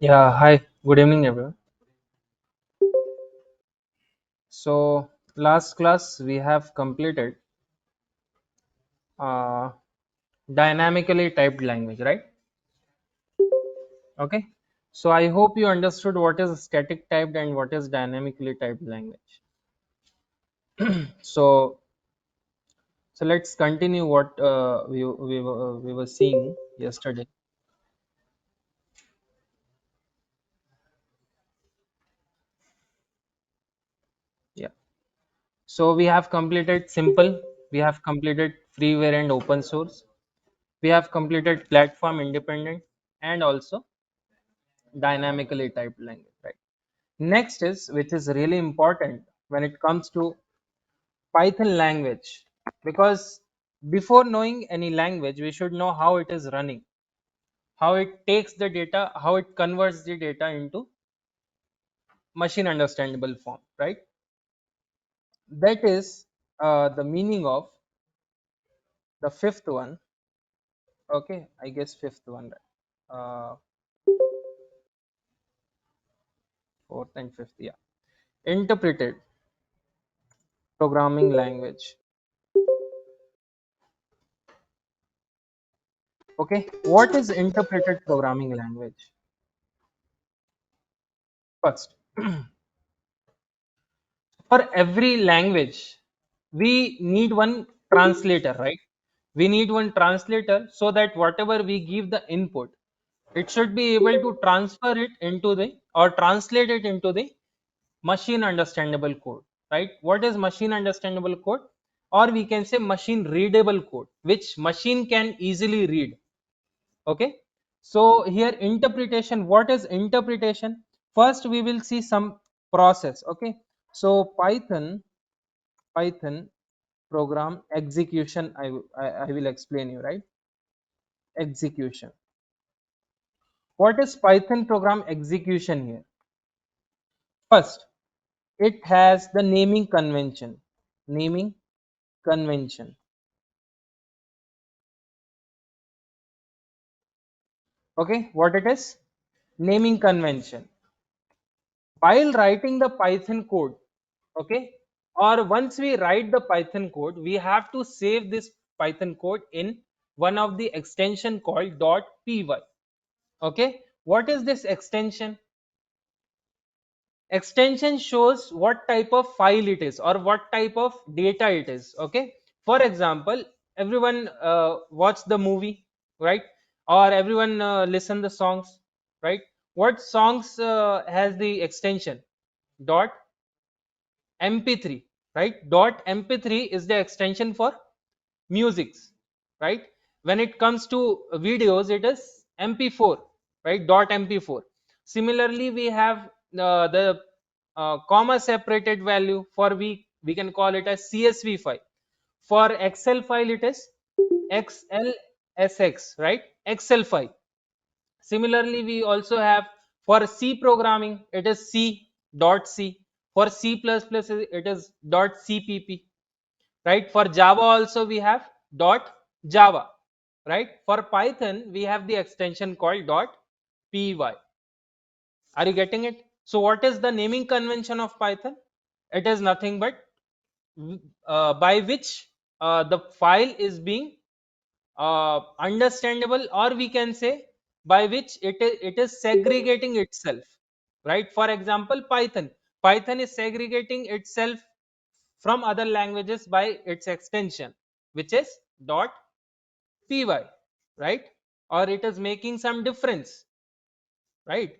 Yeah, hi. Good evening, everyone. So, last class we have completed uh, dynamically typed language, right? Okay. So, I hope you understood what is static typed and what is dynamically typed language. So, so let's continue what we were seeing yesterday. Yeah. So, we have completed simple, we have completed freeware and open source, we have completed platform independent, and also dynamically typed language, right? Next is, which is really important when it comes to Python language, because before knowing any language, we should know how it is running, how it takes the data, how it converts the data into machine understandable form, right? That is the meaning of the fifth one. Okay, I guess fifth one, right? Fourth and fifth, yeah. Interpreted programming language. Okay, what is interpreted programming language? First, for every language we need one translator, right? We need one translator so that whatever we give the input, it should be able to transfer it into the or translate it into the machine understandable code, right? What is machine understandable code? Or we can say machine readable code, which machine can easily read. Okay, so here interpretation, what is interpretation? First we will see some process. Okay, so Python program execution, I will explain you, right? Execution. What is Python program execution here? First, it has the naming convention. Naming convention. Okay, what it is? Naming convention. While writing the Python code, okay, or once we write the Python code, we have to save this Python code in one of the extension called .py. Okay, what is this extension? Extension shows what type of file it is or what type of data it is. Okay, for example, everyone watch the movie, right? Or everyone listen the songs, right? What songs has the extension? Dot mp3, right? Dot mp3 is the extension for musics, right? When it comes to videos, it is mp4, right? Dot mp4. Similarly, we have the comma separated value for we can call it as csv file. For excel file, it is xlsx, right? Excel file. Similarly, we also have for C programming, it is C dot C. For C++, it is dot CPP, right? For Java also we have dot Java, right? For Python, we have the extension called dot py. Are you getting it? So what is the naming convention of Python? It is nothing but by which the file is being understandable, or we can say by which it is segregating itself, right? For example, Python is segregating itself from other languages by its extension, which is dot py, right? Or it is making some difference, right?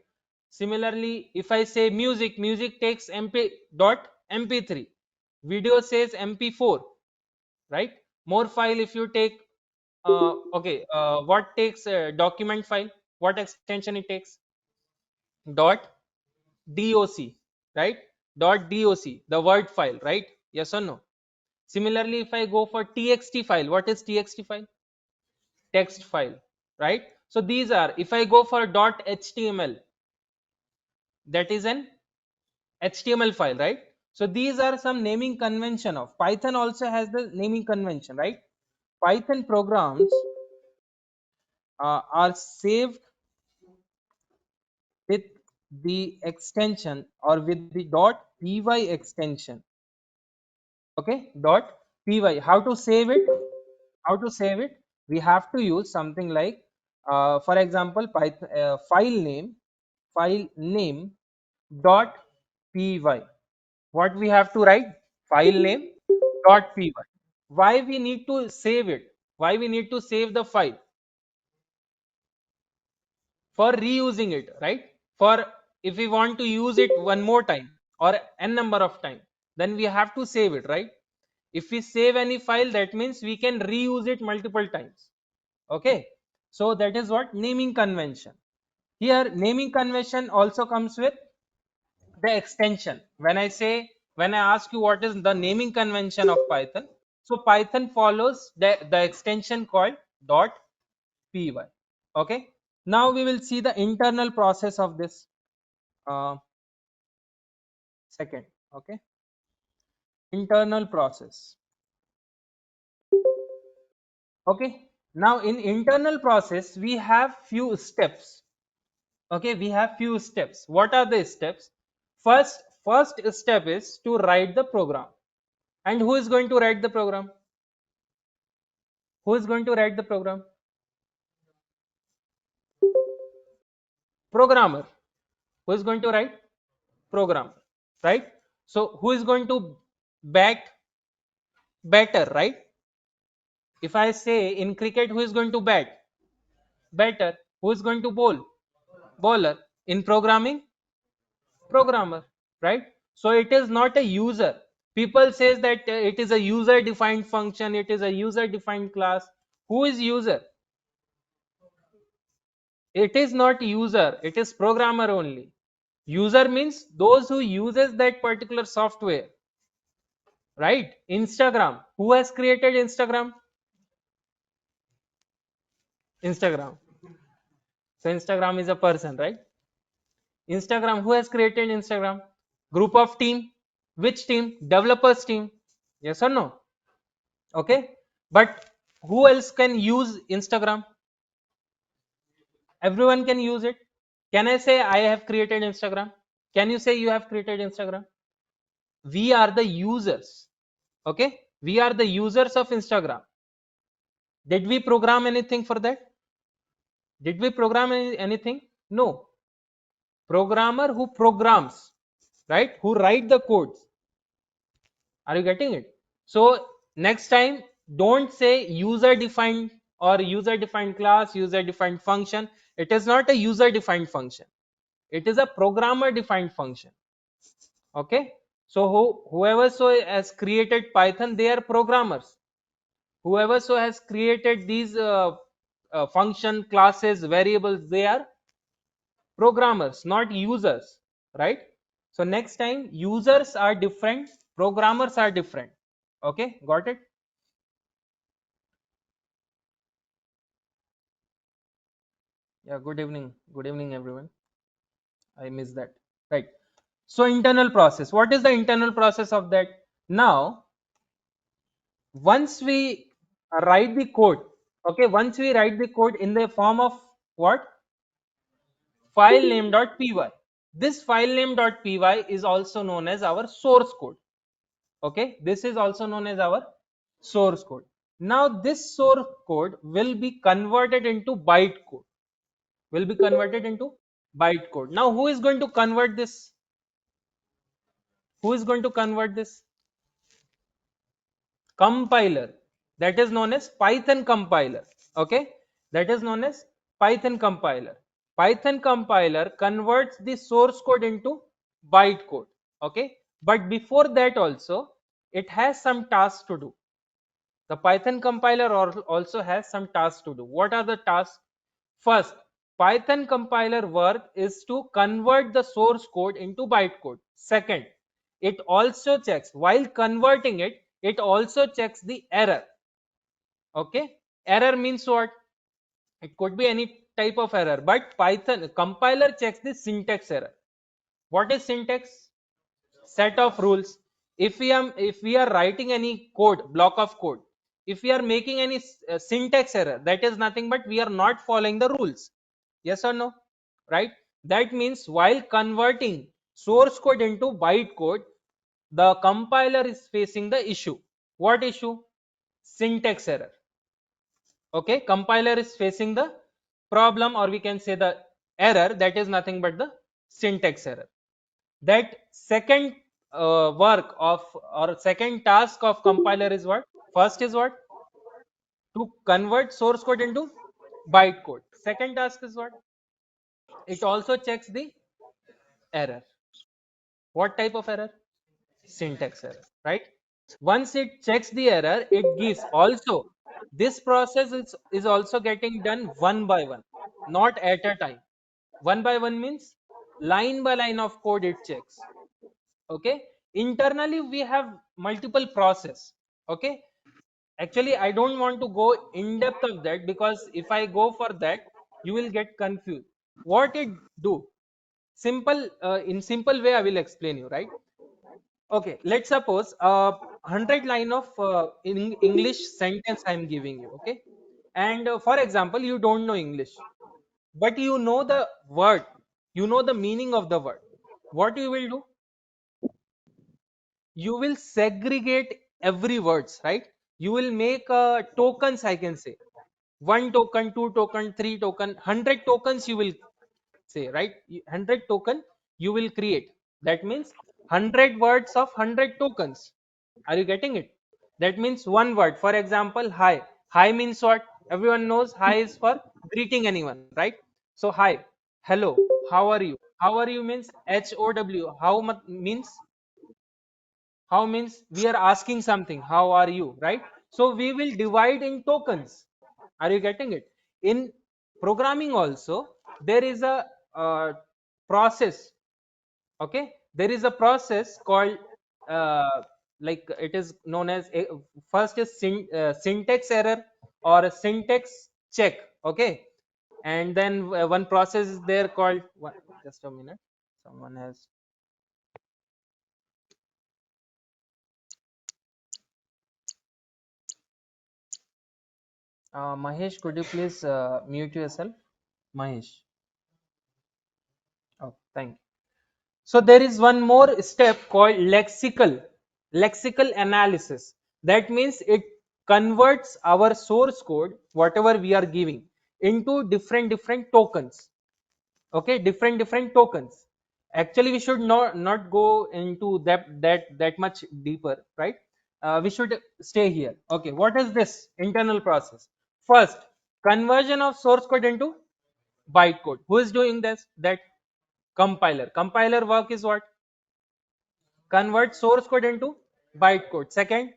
Similarly, if I say music takes mp3, video says mp4, right? More file, if you take okay, what takes a document file? What extension it takes? Dot doc, right? Dot doc, the word file, right? Yes or no? Similarly, if I go for txt file, what is txt file? Text file, right? So these are, if I go for dot html, that is an html file, right? So these are some naming convention of Python. Also has the naming convention, right? Python programs are saved with the extension or with the .py extension. Okay, .py. How to save it? How to save it? We have to use something like, for example, Python, file name .py. What we have to write? File name .py. Why we need to save it? Why we need to save the file? For reusing it, right? For if we want to use it one more time or n number of time, then we have to save it, right? If we save any file, that means we can reuse it multiple times. Okay, so that is what naming convention. Here naming convention also comes with the extension. When I ask you what is the naming convention of Python, so Python follows the extension called .py. Okay, now we will see the internal process of this. uh, Second, okay, internal process. Okay, now in internal process we have few steps. Okay, we have few steps. What are the steps? First step is to write the program. And who is going to write the program? Who is going to write the program? Programmer. Who is going to write? Program, right? So who is going to bat better, right? If I say in cricket, who is going to bat? Batter. Who is going to bowl? Bowler. In programming, programmer, right? So it is not a user. People says that it is a user defined function, it is a user defined class. Who is user? It is not user, it is programmer only. User means those who uses that particular software, right? Instagram, who has created Instagram? Instagram. So Instagram is a person, right? Instagram, who has created Instagram? Group of team. Which team? Developers team. Yes or no? Okay, but who else can use Instagram? Everyone can use it. Can I say I have created Instagram? Can you say you have created Instagram? We are the users. Okay, we are the users of Instagram. Did we program anything for that? Did we program anything? No. Programmer who programs, right? Who write the codes. Are you getting it? So next time, don't say user defined or user defined class, user defined function. It is not a user defined function. It is a programmer defined function. Okay. So whoever so has created Python, they are programmers. Whoever so has created these function, classes, variables, they are programmers, not users, right? So next time, users are different, programmers are different. Okay, got it? Yeah, good evening. Good evening, everyone. I missed that. Right. So internal process. What is the internal process of that? Now, once we write the code, okay, once we write the code in the form of what? File name.py. This file name.py is also known as our source code. Okay, this is also known as our source code. Now, this source code will be converted into bytecode. Will be converted into bytecode. Now, who is going to convert this? Who is going to convert this? Compiler. That is known as Python compiler. Okay, that is known as Python compiler. Python compiler converts the source code into bytecode. Okay, but before that also it has some tasks to do. The Python compiler also has some tasks to do. What are the tasks? First, Python compiler work is to convert the source code into bytecode. Second, it also checks, while converting it, it also checks the error. Okay, error means what? It could be any type of error, but Python compiler checks the syntax error. What is syntax? Set of rules. If we are writing any code, block of code, if we are making any syntax error, that is nothing but we are not following the rules. Yes or no? Right? That means while converting source code into bytecode, the compiler is facing the issue. What issue? Syntax error. Okay, compiler is facing the problem, or we can say the error, that is nothing but the syntax error. That second work of, or second task of compiler is what? First is what? To convert source code into bytecode. Second task is what? It also checks the error. What type of error? Syntax error, right? Once it checks the error, it gives also, this process is also getting done one by one, not at a time. One by one means line by line of code it checks. Okay, internally we have multiple process. Okay, actually I don't want to go in depth of that, because if I go for that, you will get confused. What it do? Simple, in simple way I will explain you, right? Okay, let's suppose 100 line of English sentence I am giving you. Okay, and for example, you don't know English, but you know the word, you know the meaning of the word. What you will do? You will segregate every words, right? You will make tokens, I can say, one token, two token, three token, 100 tokens you will say, right? 100 token you will create. That means 100 words of 100 tokens. Are you getting it? That means one word. For example, hi. Hi means what? Everyone knows hi is for greeting anyone, right? So hi, hello, how are you? How are you means HOW. How means, how means we are asking something. How are you, right? So we will divide in tokens. Are you getting it? In programming also, there is a process. Okay, there is a process called like it is known as first is syntax error or a syntax check. Okay, and then one process is there called just a minute, someone has Mahesh, could you please mute yourself? Mahesh. Oh, thank you. So there is one more step called lexical analysis. That means it converts our source code, whatever we are giving, into different tokens. Okay, different tokens. Actually, we should not go into that much deeper, right? We should stay here. Okay, what is this internal process? First, conversion of source code into bytecode. Who is doing this? That compiler. Compiler work is what? Convert source code into bytecode. Second,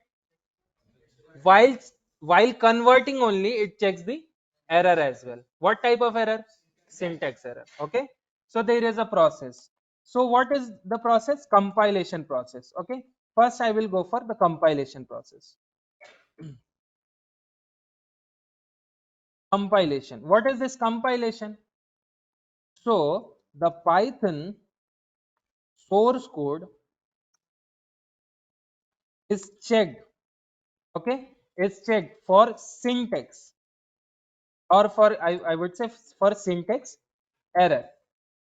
while while converting only, it checks the error as well. What type of error? Syntax error. Okay, so there is a process. So what is the process? Compilation process. Okay, first I will go for the compilation process. Compilation, what is this compilation? So the Python source code is checked. Okay, it's checked for syntax, or for I would say for syntax error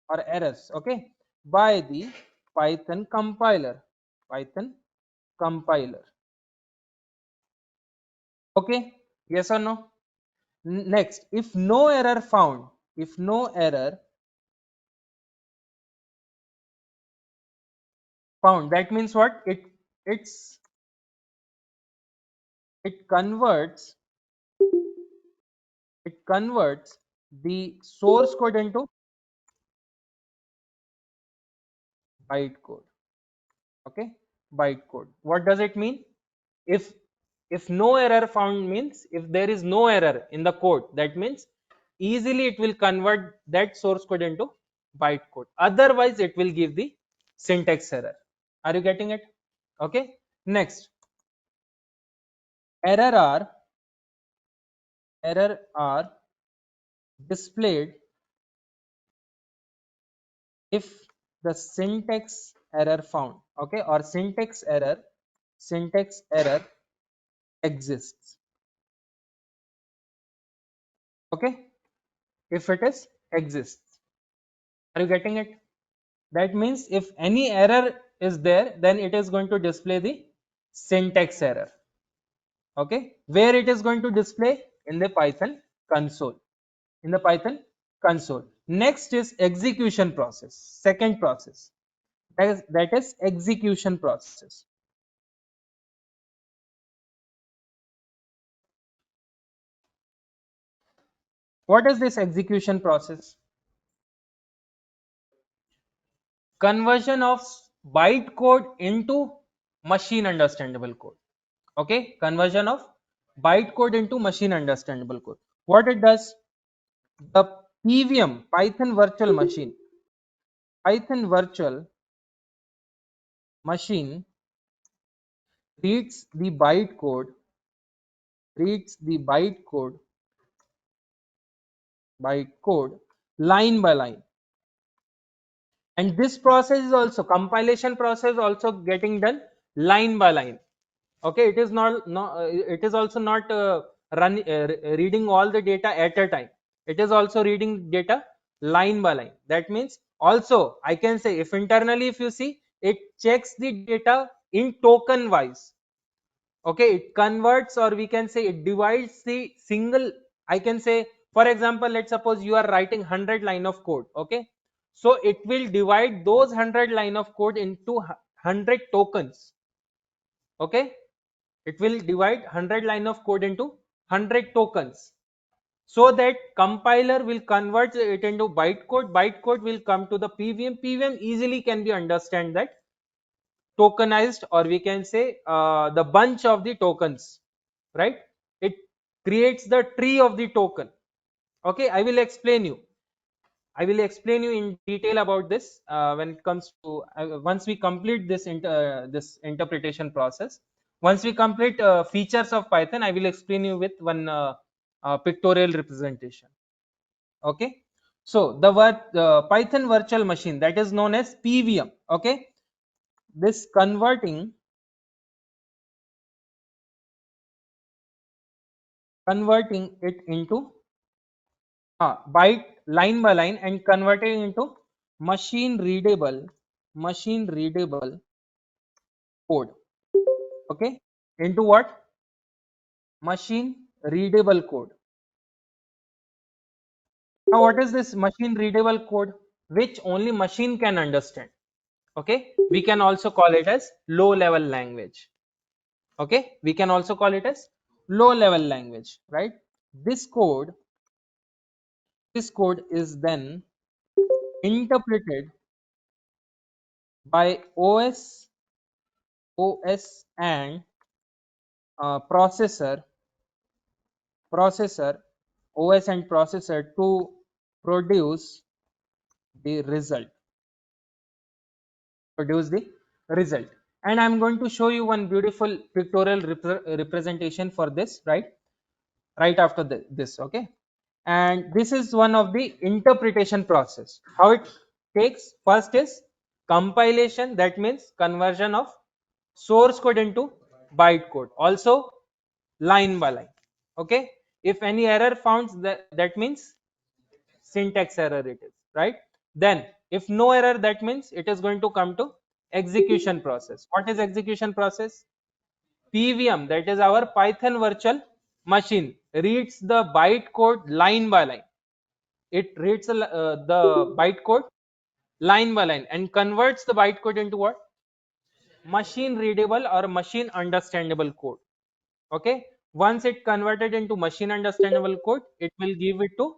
or errors. Okay, by the Python compiler. Python compiler. Okay, yes or no? Next, if no error found, if no error found, that means what? It converts, it converts the source code into bytecode. Okay, bytecode. What does it mean? if if no error found means if there is no error in the code, that means easily it will convert that source code into bytecode. Otherwise it will give the syntax error. Are you getting it? Okay, next, error are error are displayed if the syntax error found, okay, or syntax error exists. Okay, if it is exists. Are you getting it? That means if any error is there, then it is going to display the syntax error. Okay, where it is going to display? In the Python console. In the Python console. Next is execution process. Second process. That is execution process. What is this execution process? Conversion of byte code into machine understandable code. Okay, conversion of byte code into machine understandable code. What it does? The PVM, Python virtual machine reads the byte code line by line, and this process is also compilation process also getting done line by line. Okay, it is not, it is also not reading all the data at a time. It is also reading data line by line. That means also I can say, if internally if you see, it checks the data in token wise. Okay, it converts, or we can say it divides the single, I can say, for example, let's suppose you are writing 100 line of code. Okay, so it will divide those 100 line of code into 100 tokens. Okay, it will divide 100 line of code into 100 tokens, so that compiler will convert it into byte code will come to the pvm easily can be understand that tokenized, or we can say the bunch of the tokens, right? It creates the tree of the token. Okay, I will explain you in detail about this when it comes to once we complete this interpretation process. Once we complete features of Python, I will explain you with one pictorial representation. Okay, so the word Python virtual machine, that is known as PVM. Okay, this converting it into byte line by line and converting into machine readable code. Okay, into what? Machine readable code. Now what is this machine readable code? Which only machine can understand. Okay, we can also call it as low level language. Okay, we can also call it as low level language, right? This code is then interpreted by os and processor processor os and processor to produce the result produce the result. And I'm going to show you one beautiful pictorial representation for this, right after this. Okay, and this is one of the interpretation process. How it takes? First is compilation, that means conversion of source code into byte code, also line by line. Okay, if any error found, that means syntax error it is, right? Then if no error, that means it is going to come to execution process. What is execution process? PVM, that is our Python virtual machine, reads the byte code line by line. It reads the byte code line by line and converts the byte code into what? Machine readable or machine understandable code. Okay, once it converted into machine understandable code, it will give it to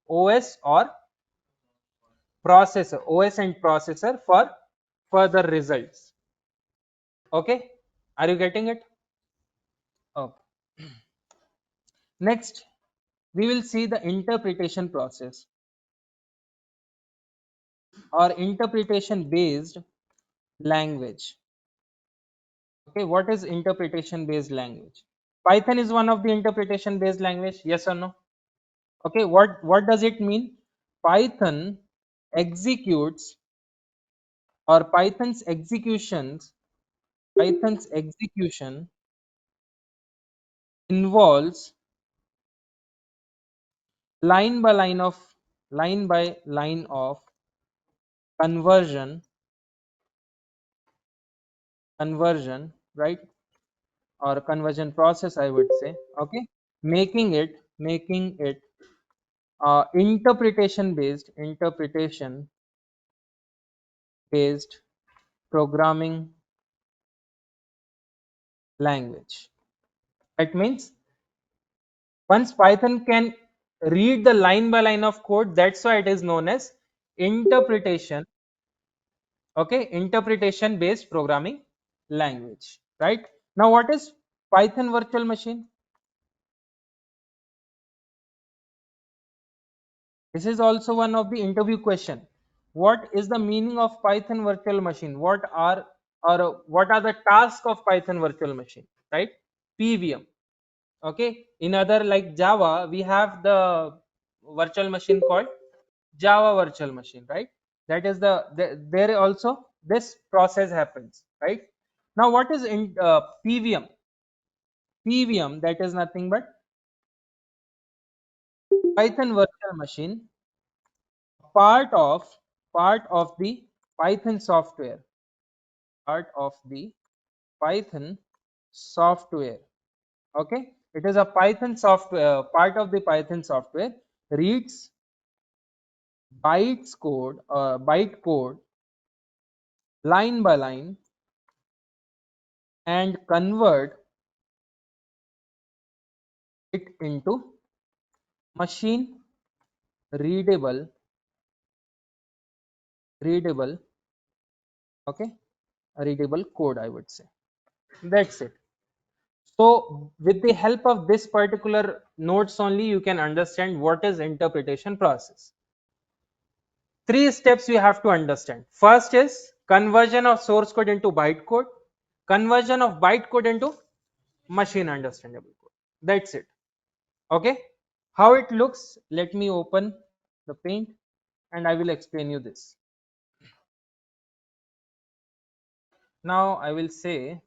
OS or processor, OS and processor for further results. Okay, are you getting it? Okay. Next, we will see the interpretation process or interpretation based language. Okay, what is interpretation based language? Python is one of the interpretation based language, yes or no? Okay, what does it mean? Python executes, or Python's execution involves line by line of conversion, right, or conversion process, I would say. Okay, making it interpretation based programming language. That means once Python can read the line by line of code, that's why it is known as interpretation. Okay, interpretation based programming language, right? Now, what is Python virtual machine? This is also one of the interview question. What is the meaning of Python virtual machine? What are the tasks of Python virtual machine? Right? PVM. Okay. In other like Java, we have the virtual machine called Java virtual machine. Right? That is there also this process happens. Right? Now, what is in PVM? PVM, that is nothing but Python virtual machine, part of part of the Python software, part of the Python software. Okay, it is a Python software, part of the Python software, reads byte code line by line and convert it into machine readable readable okay, readable code, I would say. That's it. So with the help of this particular notes only, you can understand what is interpretation process. Three steps you have to understand. First is conversion of source code into byte code, conversion of byte code into machine understandable code. That's it. Okay. How it looks, let me open the paint and I will explain you this. Now I will say,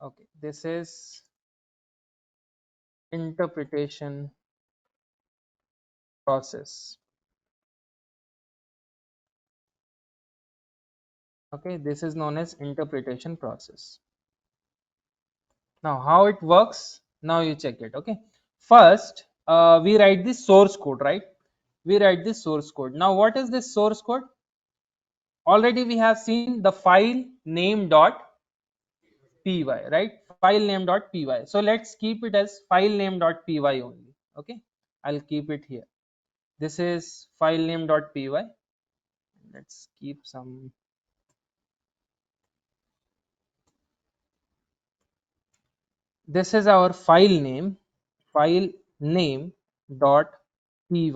okay, this is interpretation process. Okay, this is known as interpretation process. Now how it works, now you check it. Okay, first we write the source code, right? We write the source code. Now what is this source code? Already we have seen the file name dot py, right? File name dot py. So let's keep it as file name dot py only. Okay, I'll keep it here. This is file name dot py. Let's keep some. This is our file name dot py.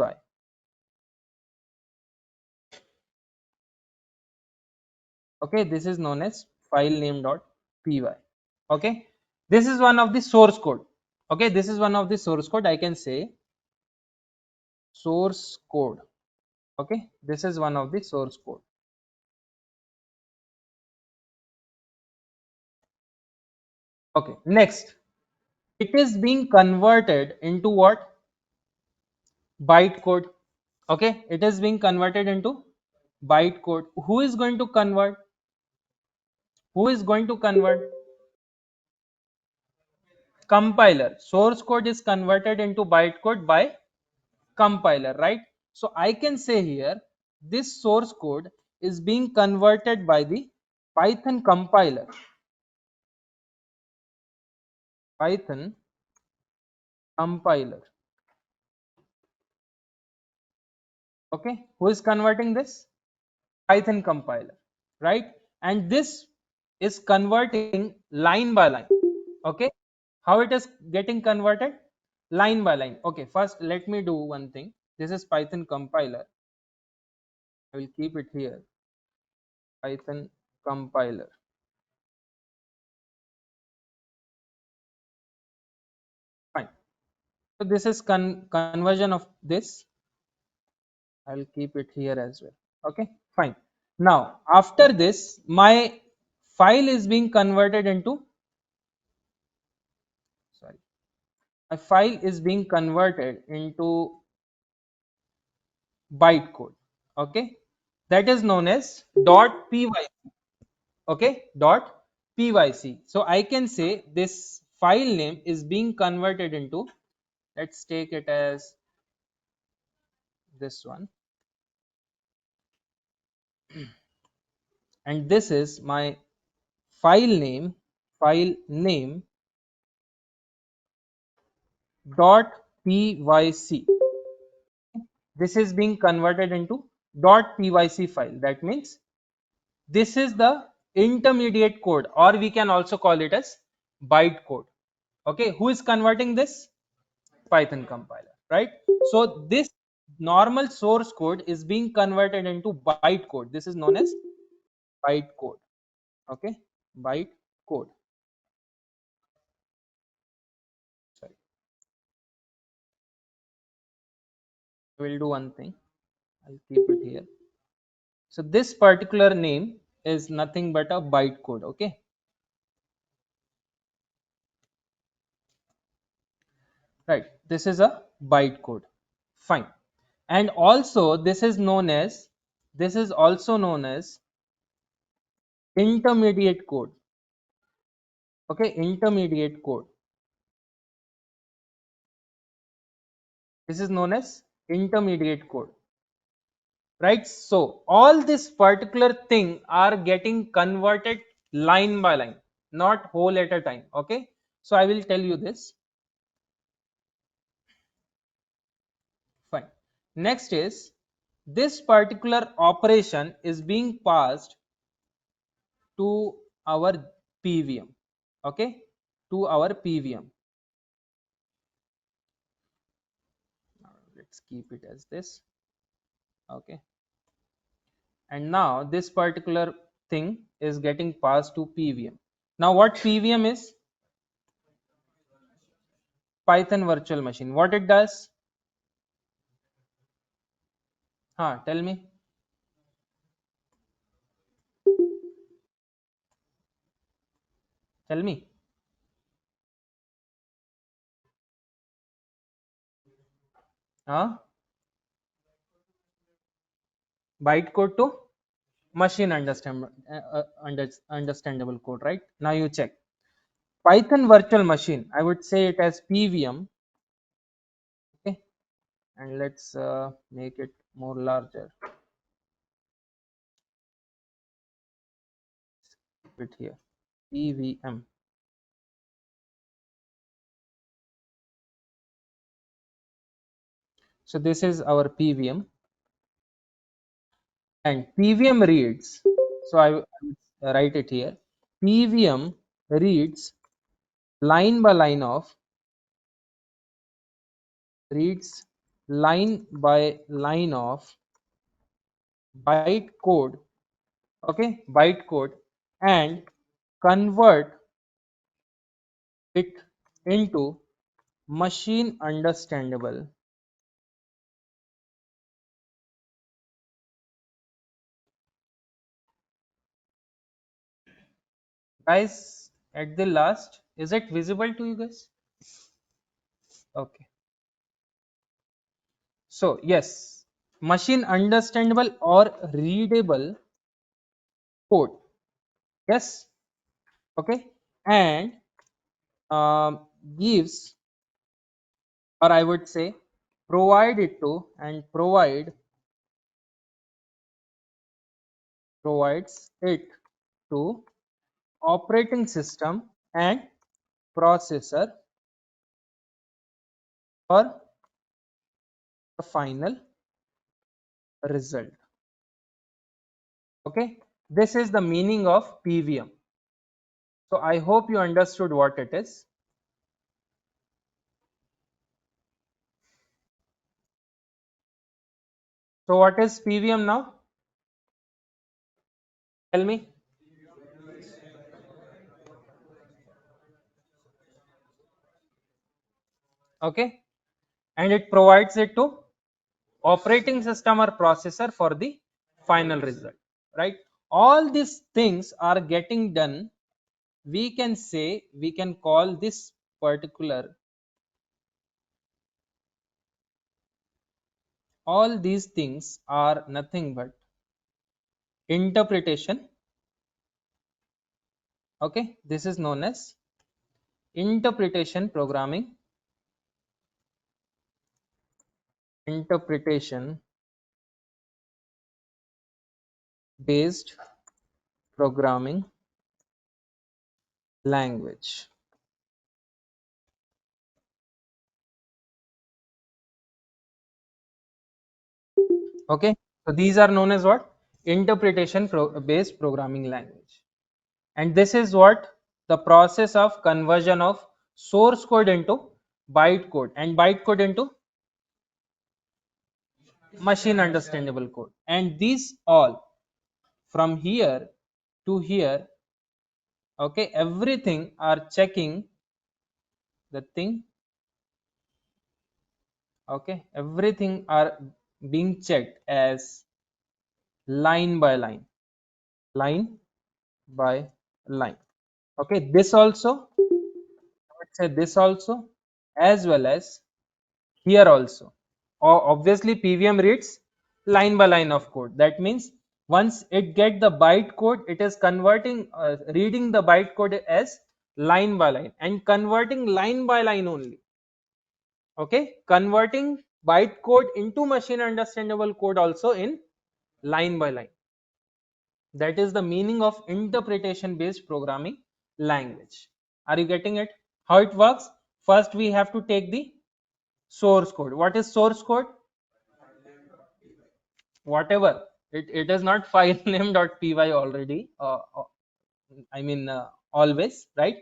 Okay, this is known as file name dot py. Okay, this is one of the source code. Okay, this is one of the source code, I can say source code. Okay, this is one of the source code. Okay, next, it is being converted into what? Byte code. Okay, it is being converted into byte code. Who is going to convert? Who is going to convert? Compiler. Source code is converted into byte code by compiler, right? So I can say here this source code is being converted by the Python compiler. Python compiler. Okay, who is converting this? Python compiler, right? And this is converting line by line. Okay, how it is getting converted? Line by line. Okay, first let me do one thing. This is Python compiler. I will keep it here. Python compiler. Fine. So this is conversion of this. I'll keep it here as well. Okay, fine. Now after this, my file is being converted into, sorry, a file is being converted into bytecode. Okay, that is known as .py. Okay, .pyc. So I can say this file name is being converted into, let's take it as this one, and this is my file name .pyc. This is being converted into .pyc file. That means this is the intermediate code, or we can also call it as bytecode. Okay, who is converting this? Python compiler, right? So this normal source code is being converted into bytecode. This is known as bytecode. Okay, bytecode. Sorry, I will do one thing. I'll keep it here. So this particular name is nothing but a bytecode. Okay, right? This is a bytecode. Fine. And also this is also known as intermediate code. Okay, intermediate code. This is known as intermediate code, right? So all this particular thing are getting converted line by line, not whole at a time. Okay, so I will tell you this. Fine. Next is, this particular operation is being passed to our PVM. Okay, to our PVM. Let's keep it as this. Okay, and now this particular thing is getting passed to PVM. Now what PVM is? Python virtual machine. What it does? Tell me. Tell me. Huh? Bytecode to machine understandable code, right? Now you check. Python virtual machine, I would say it as PVM. Okay, and let's make it more larger. Keep it here. PVM. So this is our PVM, and PVM reads. So I would write it here. PVM reads line by line of reads line by line of bytecode. Okay, bytecode, and convert it into machine understandable. Guys, at the last, is it visible to you guys? Okay, so yes, machine understandable or readable code. Yes, okay, and gives, or I would say provide it to, and provides it to operating system and processor for the final result. Okay, this is the meaning of PVM. So I hope you understood what it is. So what is PVM now? Tell me. Okay, and it provides it to operating system or processor for the final result, right? All these things are getting done. We can say, we can call this particular, all these things are nothing but interpretation. Okay, this is known as interpretation programming. Interpretation based programming language. Okay, so these are known as what? Interpretation based programming language. And this is what the process of conversion of source code into byte code and byte code into machine understandable code. And these all, from here to here, okay, everything are checking the thing. Okay, everything are being checked as line by line, line by line. Okay, this also, I would say this also, as well as here also. Obviously PVM reads line by line of code. That means once it get the byte code, it is converting, reading the byte code as line by line and converting line by line only. Okay, converting byte code into machine understandable code also in line by line. That is the meaning of interpretation based programming language. Are you getting it? How it works? First we have to take the source code. What is source code? Whatever, it is not file name.py already, I mean, always, right?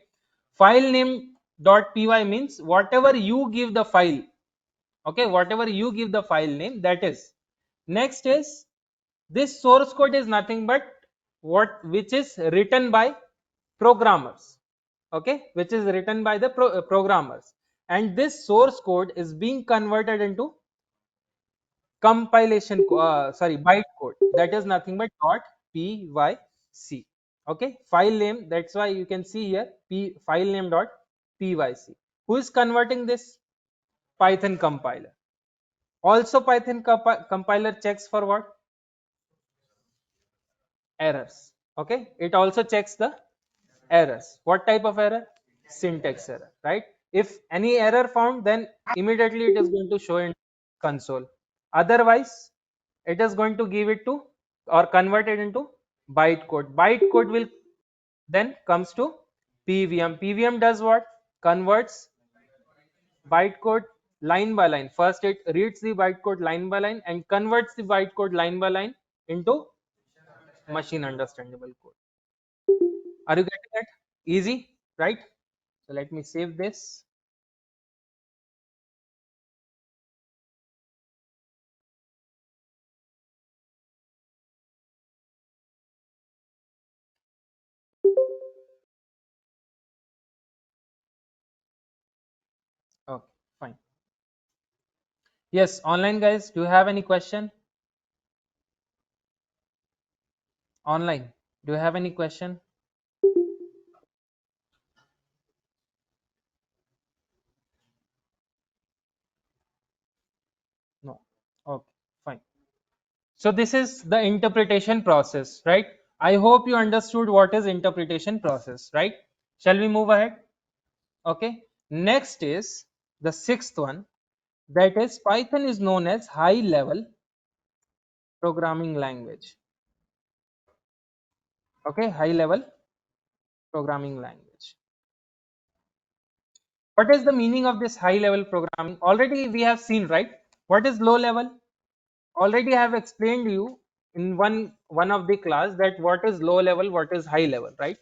File name.py means whatever you give the file. Okay, whatever you give the file name, that is. Next is, this source code is nothing but what, which is written by programmers. Okay, which is written by the programmers, and this source code is being converted into compilation, sorry, byte code, that is nothing but dot pyc. Okay, file name, that's why you can see here file name dot pyc. Who is converting this? Python compiler. Also Python compiler checks for what? Errors. Okay, it also checks the errors. What type of error? Syntax error, right? If any error found, then immediately it is going to show in console. Otherwise it is going to give it to, or convert it into byte code. Byte code will then comes to pvm. Pvm does what? Converts byte code line by line. First it reads the byte code line by line and converts the byte code line by line into machine understandable code. Are you getting it? Easy, right? So let me save this. Okay, fine. Yes, online guys, do you have any question? Online, do you have any question? No. Okay, fine. So this is the interpretation process, right? I hope you understood what is interpretation process, right? Shall we move ahead? Okay. Next is the sixth one, that is Python is known as high level programming language. Okay, high level programming language. What is the meaning of this high level programming? Already we have seen, right? What is low level? Already I have explained you in one of the class that what is low level, what is high level, right?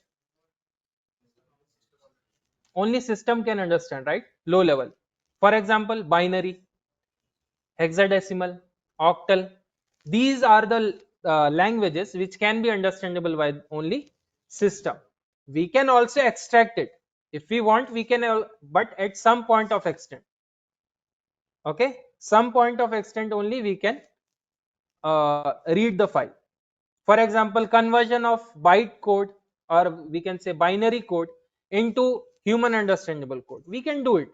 Only system can understand, right? Low level, for example, binary, hexadecimal, octal. These are the languages which can be understandable by only system. We can also extract it if we want, we can, but at some point of extent. Okay, some point of extent only we can read the file. For example, conversion of byte code, or we can say binary code, into human understandable code. We can do it.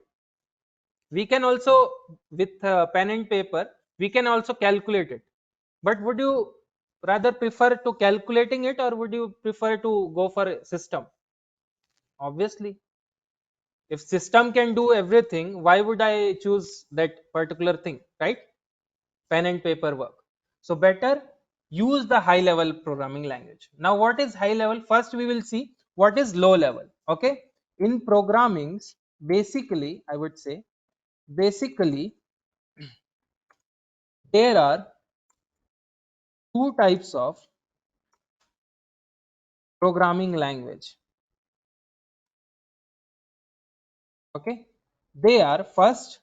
We can also, with pen and paper, we can also calculate it. But would you rather prefer to calculating it, or would you prefer to go for a system? Obviously, if system can do everything, why would I choose that particular thing, right? Pen and paper work. So better use the high level programming language. Now what is high level? First we will see what is low level. Okay, in programmings, basically I would say, basically there are two types of programming language. Okay, they are first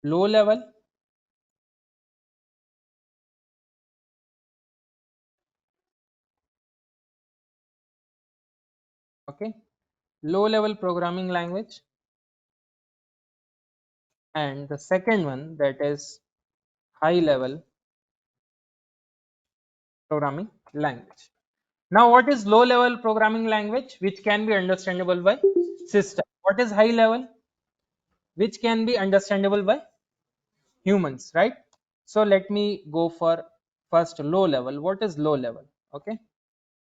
low level, okay, low level programming language, and the second one, that is high level programming language. Now what is low level programming language? Which can be understandable by system. What is high level? Which can be understandable by humans, right? So let me go for first low level. What is low level? Okay,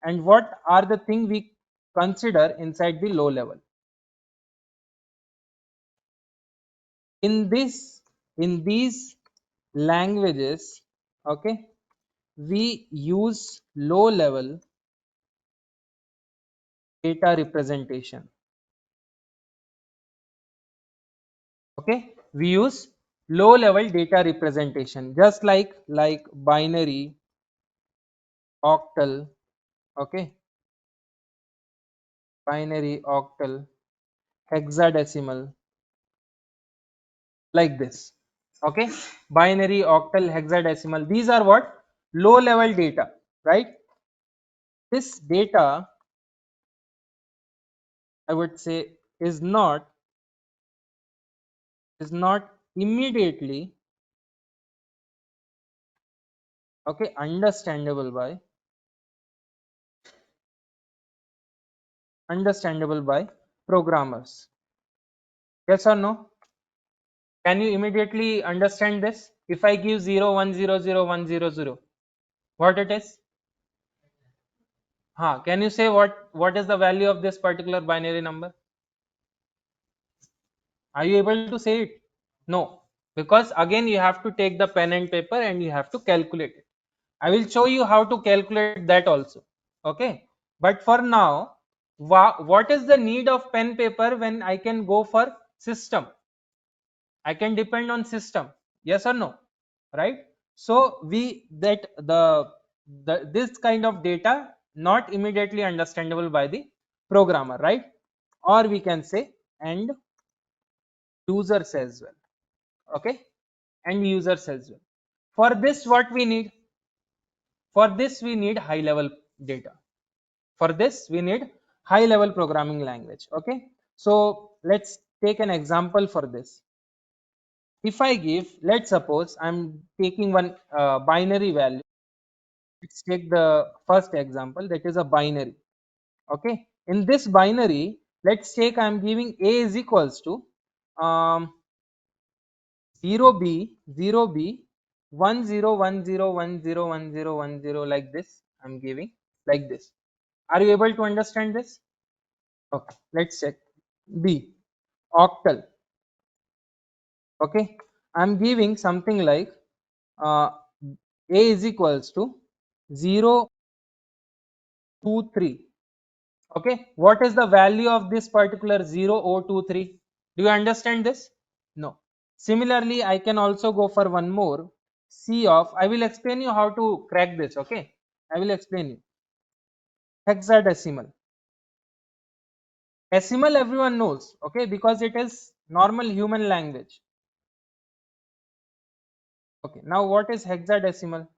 and what are the thing we consider inside the low level? In this, in these languages, okay, we use low level data representation. Okay, we use low level data representation, just like binary, octal, okay, binary, octal, hexadecimal, like this. Okay, binary, octal, hexadecimal, these are what? Low level data, right? This data, I would say, is not immediately, okay, understandable by programmers. Yes or no? Can you immediately understand this? If I give 0 1 0 0 1 0 0, what it is? Can you say what is the value of this particular binary number? Are you able to say it? No, because again you have to take the pen and paper and you have to calculate it. I will show you how to calculate that also. Okay, but for now, what is the need of pen paper when I can go for system? I can depend on system. Yes or no? Right? So we that the this kind of data not immediately understandable by the programmer, right? Or we can say and users as well. Okay, and users as well. For this, what we need? For this, we need high level data. For this, we need high level programming language. Okay, so let's take an example for this. If I give, let's suppose I'm taking one binary value. Let's take the first example, that is a binary. Okay, in this binary, let's take I'm giving a is equals to um, 0b 0b 1010101010, like this. I'm giving like this. Are you able to understand this? Okay, let's check. B, octal. Okay, I'm giving something like uh, a is equals to 0 2 3. Okay, what is the value of this particular 0 0 2 3? Do you understand this? No. Similarly, I can also go for one more. C of, I will explain you how to crack this. Okay, I will explain you. Hexadecimal. Decimal everyone knows, okay, because it is normal human language. Okay, now what is hexadecimal?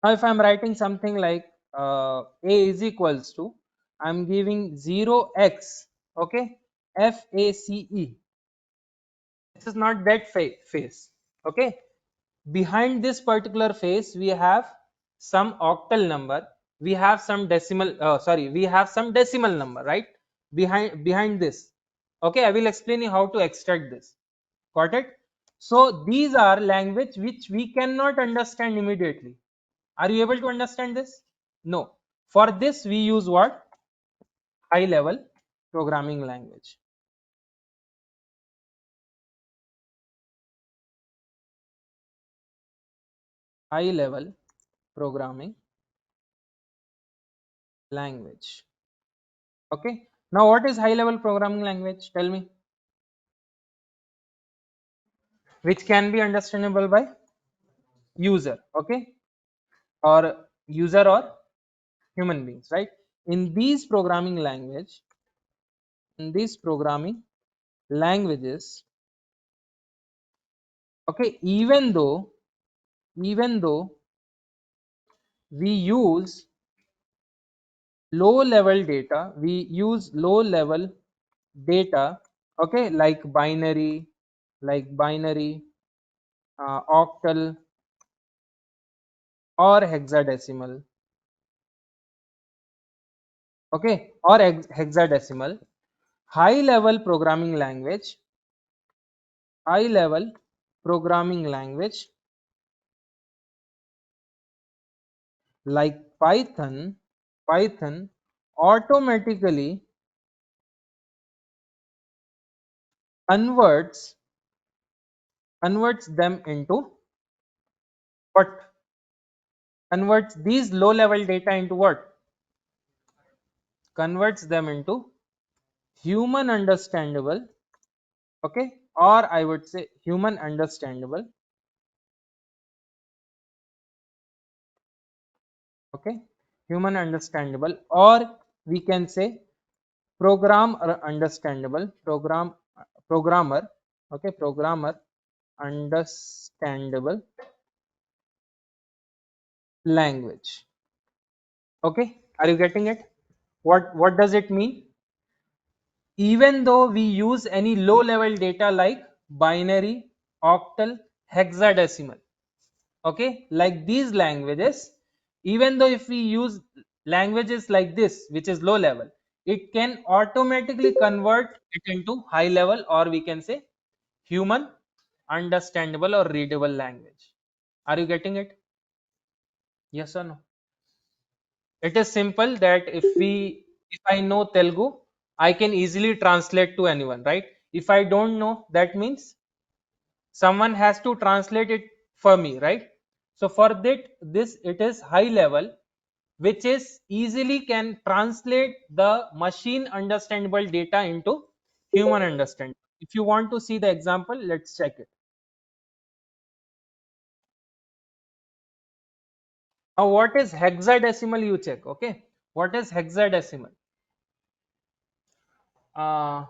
Now if I am writing something like a is equals to, I am giving 0x, okay, FACE. This is not that face, okay. Behind this particular face we have some octal number, we have some decimal, sorry, we have some decimal number, right, behind this. Okay, I will explain you how to extract this. Got it? So these are language which we cannot understand immediately. Are you able to understand this? No. For this we use what? High level programming language. High level programming language. Okay. Now what is high level programming language? Tell me. Which can be understandable by user. Okay. Or user or human beings, right? In these programming language, in these programming languages, okay, even though we use low level data, we use low level data, okay, like binary, octal or hexadecimal, okay, or hexadecimal. High level programming language, high level programming language like Python automatically converts converts them into what? Converts these low level data into what? Converts them into human understandable, okay, or I would say human understandable, okay, human understandable, or we can say programmer, okay, programmer understandable language. Okay, are you getting it? What does it mean? Even though we use any low level data like binary, octal, hexadecimal, okay, like these languages, even though if we use languages like this which is low level, it can automatically convert it into high level, or we can say human understandable or readable language. Are you getting it? Yes or no? It is simple that if I know Telugu, I can easily translate to anyone, right? If I don't know, that means someone has to translate it for me, right? So for that, this it is high level, which is easily can translate the machine understandable data into human understanding. If you want to see the example, let's check it. Now what is hexadecimal? You check. Okay, what is hexadecimal? uh,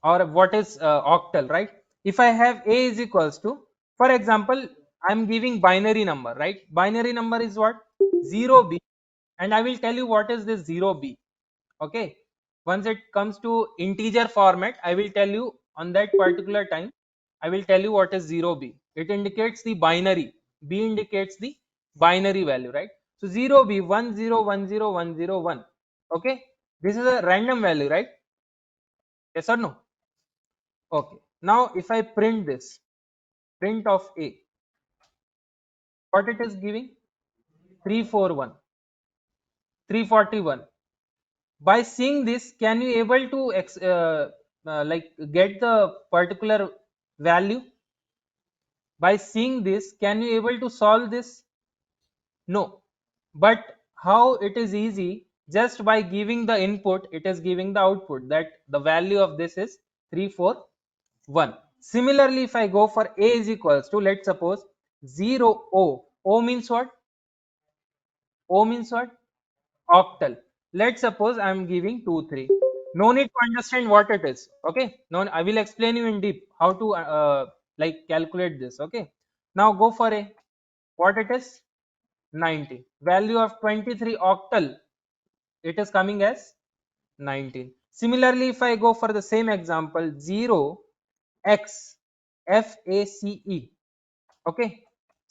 or what is octal, right? If I have a is equals to, for example, I'm giving binary number, right? Binary number is what? 0b, and I will tell you what is this 0b. Okay, once it comes to integer format, I will tell you on that particular time. I will tell you what is 0b. It indicates the binary, b indicates the binary value, right? So 0b 1010101, okay, this is a random value, right? Yes or no? Okay. Now if I print this, print of A, what it is giving? 341, 341. By seeing this, can you able to like get the particular value? By seeing this, can you able to solve this? No. But how it is easy? Just by giving the input, it is giving the output that the value of this is 341. Similarly, if I go for A is equals to, let's suppose 0 O. O means what? O means what? Octal. Let's suppose I am giving 2 3. No need to understand what it is. Okay. No, I will explain you in deep how to like calculate this. Okay. Now go for A. What it is? 90. Value of 23 octal. It is coming as 19. Similarly, if I go for the same example, 0 x FACE. Okay.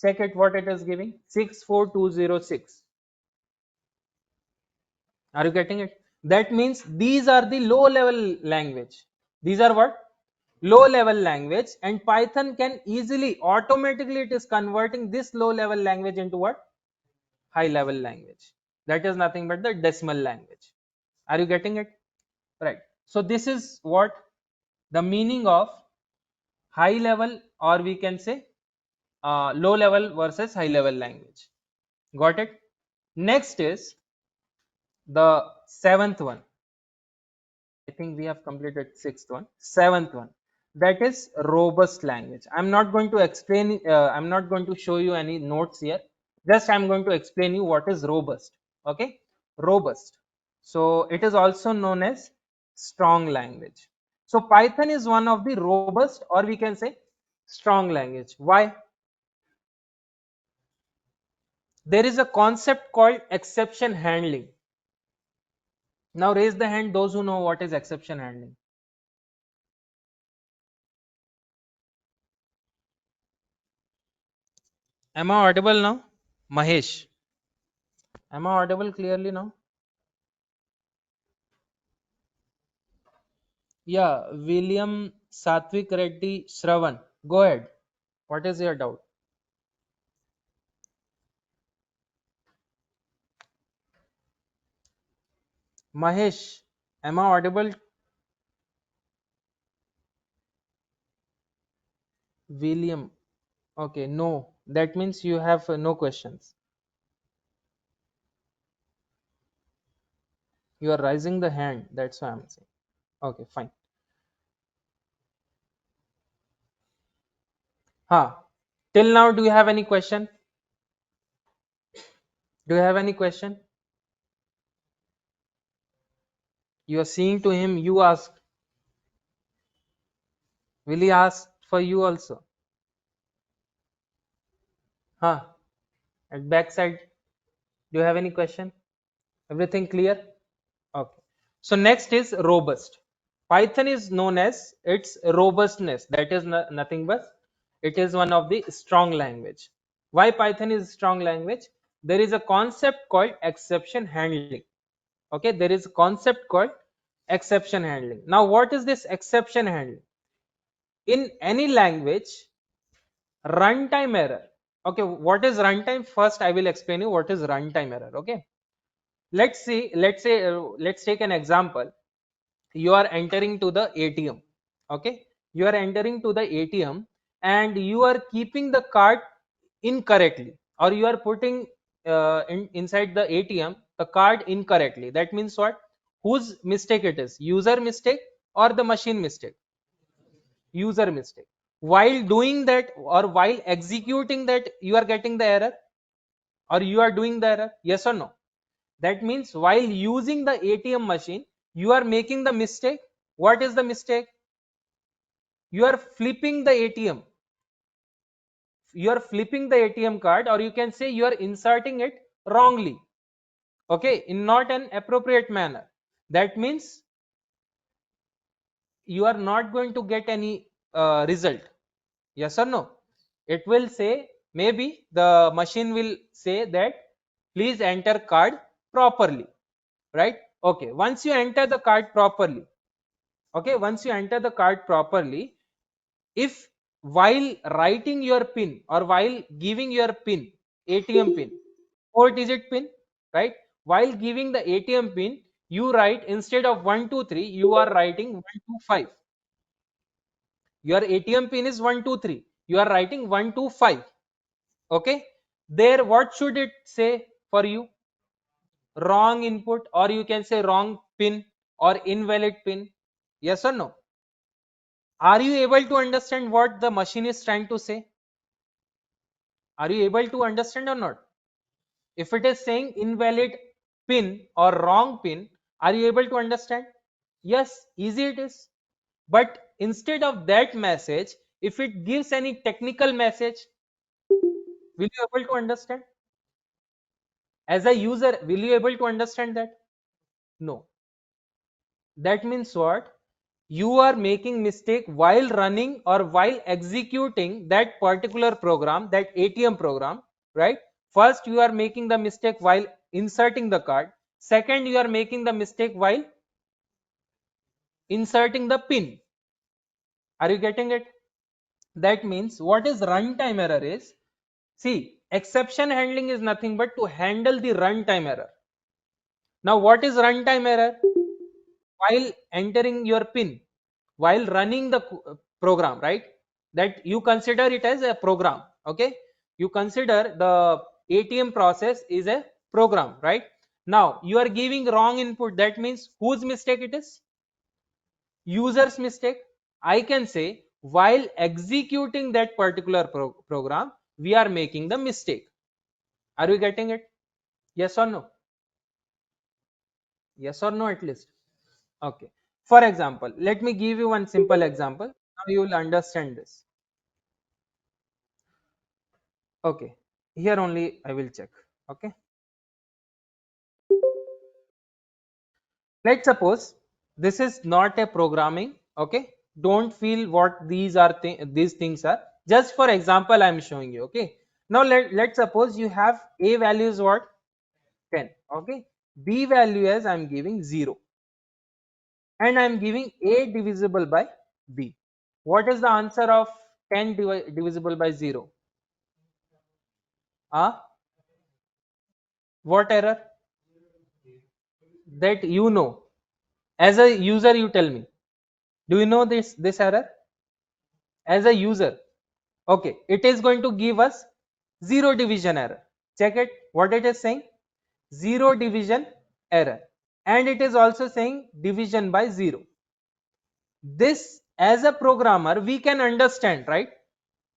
Check it what it is giving. 64206. Are you getting it? That means these are the low level language. These are what? Low level language, and Python can easily, automatically it is converting this low level language into what? High level language. That is nothing but the decimal language. Are you getting it? Right. So this is what the meaning of high level, or we can say low level versus high level language. Got it? Next is the seventh one. I think we have completed sixth one. Seventh one, that is robust language. I'm not going to explain. I'm not going to show you any notes here. Just I'm going to explain you what is robust. Okay, robust. So it is also known as strong language. So Python is one of the robust, or we can say strong language. Why? There is a concept called exception handling. Now raise the hand those who know what is exception handling. Am I audible now? Mahesh. Am I audible clearly now? Yeah, William, Satvik Reddy, Shravan. Go ahead. What is your doubt? Mahesh, am I audible? William. Okay, no. That means you have no questions. You are raising the hand. That's why I'm saying. Okay, fine. Huh. Till now, do you have any question? Do you have any question? You are seeing to him, you ask. Will he ask for you also? Huh. At backside, do you have any question? Everything clear? Okay. So next is robust. Python is known as its robustness. That is nothing but it is one of the strong language. Why Python is strong language? There is a concept called exception handling. Okay, there is a concept called exception handling. Now, what is this exception handling? In any language, runtime error. Okay, what is runtime? First, I will explain you what is runtime error. Okay, let's take an example. You are entering to the ATM. Okay, you are entering to the ATM and you are keeping the card incorrectly, or you are putting inside the ATM the card incorrectly. That means what? Whose mistake it is? User mistake or the machine mistake? User mistake. While doing that or while executing that, you are getting the error, or you are doing the error? Yes or no? That means while using the ATM machine, you are making the mistake. What is the mistake? You are flipping the ATM. You are flipping the ATM card, or you can say you are inserting it wrongly. Okay, in not an appropriate manner. That means you are not going to get any result. Yes or no? It will say, maybe the machine will say that please enter card properly, right? Okay, once you enter the card properly, okay, once you enter the card properly, if while writing your pin or while giving your pin, ATM pin, 4-digit pin, right? While giving the ATM pin, you write, instead of 123, you are writing 125. Your ATM pin is 123. You are writing 125. Okay. There, what should it say for you? Wrong input, or you can say wrong pin or invalid pin. Yes or no? Are you able to understand what the machine is trying to say? Are you able to understand or not? If it is saying invalid pin or wrong pin, are you able to understand? Yes, easy it is. But instead of that message, if it gives any technical message, will you able to understand? As a user, will you able to understand that? No. That means what? you are making mistake while running or while executing that particular program, that ATM program, right? First, you are making the mistake while inserting the card. Second, you are making the mistake while inserting the pin. Are you getting it? That means what is runtime error is, see, exception handling is nothing but to handle the runtime error. Now, what is runtime error? While entering your pin, while running the program, right? That you consider it as a program, okay? You consider the ATM process is a program, right? Now, you are giving wrong input. That means whose mistake it is? User's mistake. I can say while executing that particular program, we are making the mistake. Are you getting it? Yes or no? Yes or no at least? Okay. For example, let me give you one simple example. Now you will understand this. Okay. Here only I will check. Okay. Let's suppose this is not a programming. Okay. Don't feel what these are these things are. Just for example, I am showing you. Okay. Now let's suppose you have a value is what? 10. Okay. B value as I am giving 0. And I am giving a divisible by b. What is the answer of 10 divisible by 0? What error? That you know. As a user, you tell me. Do you know this error? As a user. Okay. It is going to give us 0 division error. Check it. What it is saying? 0 division error. And it is also saying division by 0. This, as a programmer, we can understand, right?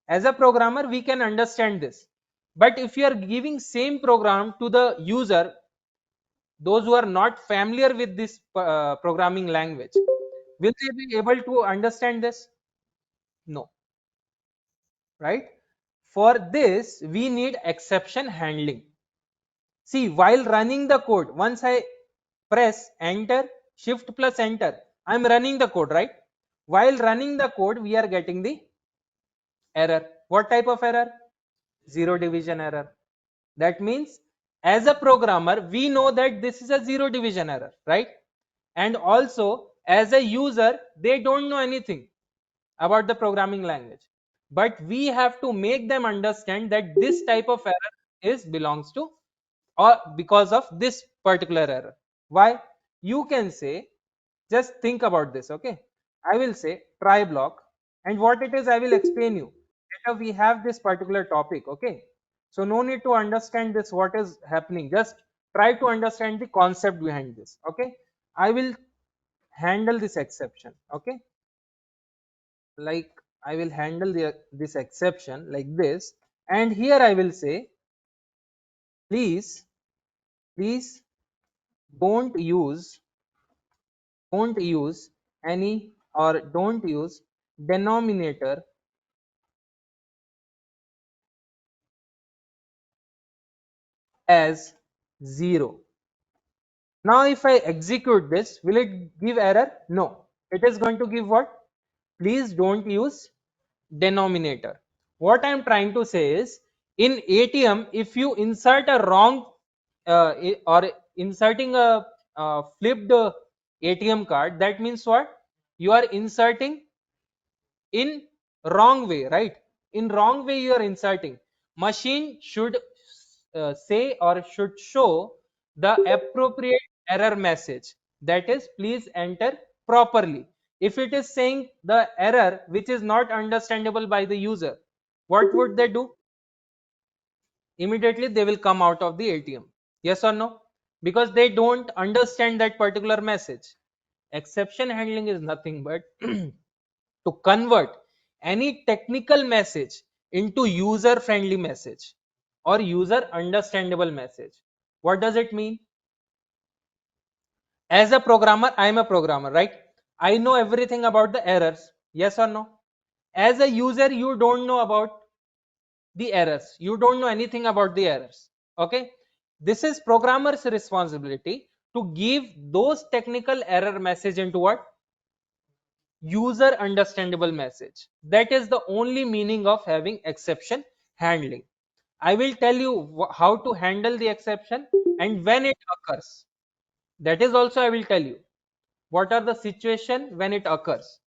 As a programmer, we can understand this. But if you are giving same program to the user, those who are not familiar with this programming language, will they be able to understand this? No, right? For this, we need exception handling. See, while running the code, once I press enter, shift plus enter, I'm running the code, right? While running the code, we are getting the error. What type of error? Zero division error. That means as a programmer, we know that this is a zero division error, right? And also as a user, they don't know anything about the programming language. But we have to make them understand that this type of error is belongs to or because of this particular error. Why? You can say, just think about this, okay? I will say try block, and what it is I will explain you. Later we have this particular topic, okay? So no need to understand this what is happening, just try to understand the concept behind this, okay? I will handle this exception, okay? Like I will handle this exception like this, and here I will say please please don't use don't use any or don't use denominator as 0. Now if I execute this, will it give error? No. It is going to give what? Please don't use denominator. What I am trying to say is, in ATM, if you insert a wrong or inserting a flipped ATM card, that means what? You are inserting in wrong way, right? In wrong way you are inserting. Machine should say or should show the appropriate error message, that is please enter properly. If it is saying the error which is not understandable by the user, what would they do? Immediately they will come out of the ATM. Yes or no? Because they don't understand that particular message. Exception handling is nothing but to convert any technical message into user friendly message or user understandable message. What does it mean? As a programmer, I am a programmer, right? I know everything about the errors. Yes or no? As a user, you don't know about the errors, you don't know anything about the errors. Okay, this is programmer's responsibility to give those technical error message into what? user understandable message. That is the only meaning of having exception handling. I will tell you how to handle the exception and when it occurs. That is also I will tell you what are the situation when it occurs,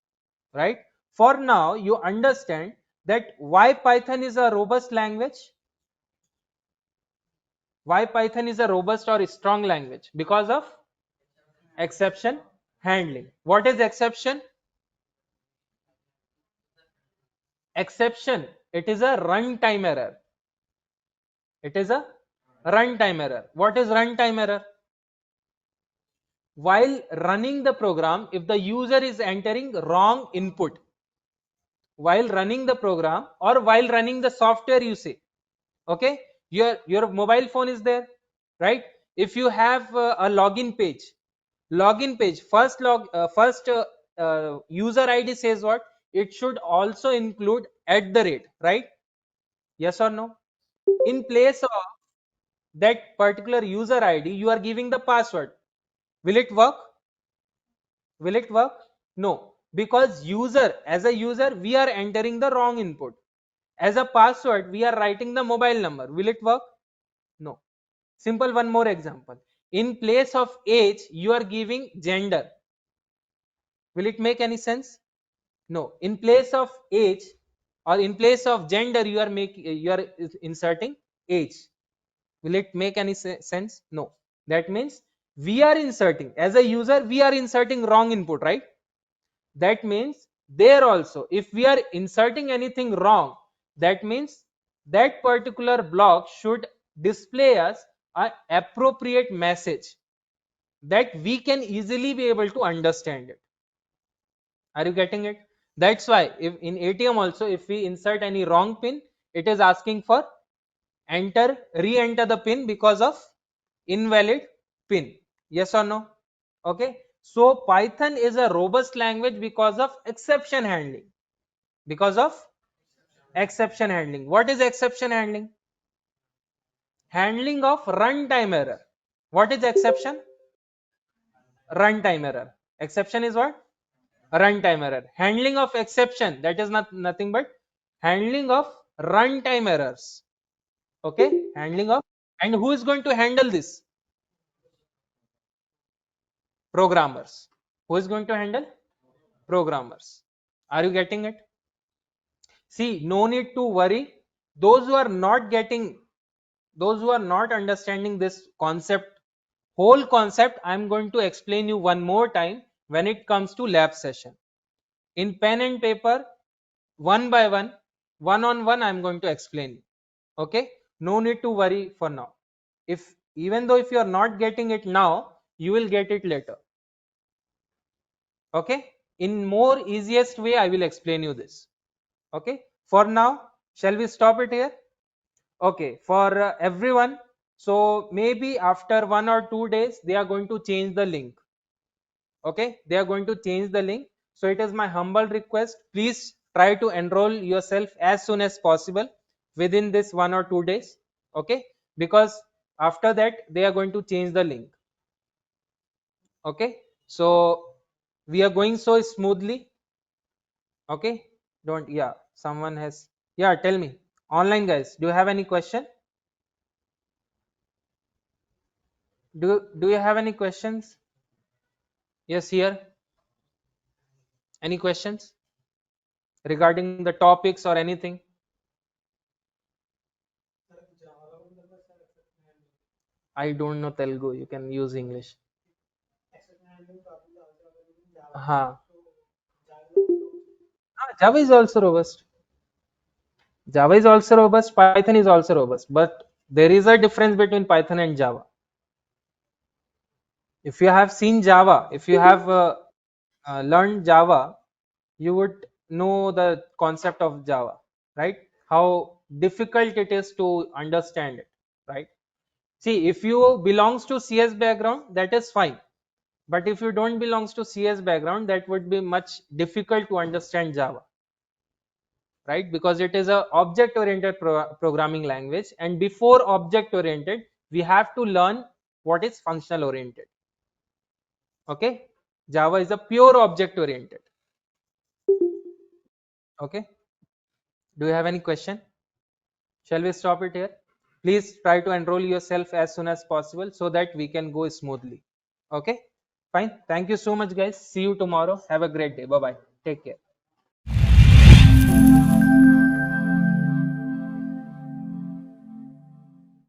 right? For now you understand that why Python is a robust language. Why Python is a robust or a strong language? Because of exception handling. What is exception? Exception, it is a runtime error. It is a runtime error. What is runtime error? While running the program, if the user is entering wrong input, while running the program or while running the software, you say, okay, your mobile phone is there, right? If you have a login page, first user ID says what? It should also include at the rate, right? Yes or no? In place of that particular user ID, you are giving the password. Will it work? Will it work? No, because as a user, we are entering the wrong input. As a password, we are writing the mobile number. Will it work? No. Simple one more example. In place of age, you are giving gender. Will it make any sense? No. In place of age or in place of gender, you are inserting age. Will it make any sense? No. That means we are inserting, as a user, we are inserting wrong input, right? That means there also, if we are inserting anything wrong, that means that particular block should display us an appropriate message that we can easily be able to understand it. Are you getting it? That's why if in ATM also, if we insert any wrong pin, it is asking for re-enter the pin because of invalid pin. Yes or no? Okay. So Python is a robust language because of exception handling. Because of exception handling. What is exception handling? Handling of runtime error. What is exception? Runtime error. Exception is what? Runtime error. Handling of exception, that is nothing but handling of runtime errors. Okay, handling of, and who is going to handle this? Programmers. Who is going to handle? Programmers. Are you getting it? See, no need to worry. Those who are not getting, those who are not understanding this concept, whole concept, I am going to explain you one more time when it comes to lab session. In pen and paper, one by one on one, I am going to explain you. Okay, no need to worry for now. If even though if you are not getting it now, you will get it later. Okay, in more easiest way, I will explain you this. Okay, for now, shall we stop it here? Okay, for everyone, so maybe after 1 or 2 days, they are going to change the link. Okay, they are going to change the link. So it is my humble request, please try to enroll yourself as soon as possible within this 1 or 2 days. Okay, because after that they are going to change the link. Okay, so we are going so smoothly. Okay, don't, yeah, someone has, yeah, tell me, online guys, do you have any question? Do you have any questions? Yes, here, any questions regarding the topics or anything? I don't know Telugu. You can use English. Ha. Java is also robust. Java is also robust. Python is also robust. But there is a difference between Python and Java. If you have seen Java, if you have learned Java, you would know the concept of Java, right? How difficult it is to understand it, right? See, if you belongs to CS background, that is fine. But if you don't belongs to CS background, that would be much difficult to understand Java, right? Because it is a object oriented programming language, and before object oriented, we have to learn what is functional oriented. Okay, Java is a pure object oriented. Okay, do you have any question? Shall we stop it here? Please try to enroll yourself as soon as possible so that we can go smoothly. Okay, fine. Thank you so much, guys. See you tomorrow. Have a great day. Bye bye. Take care.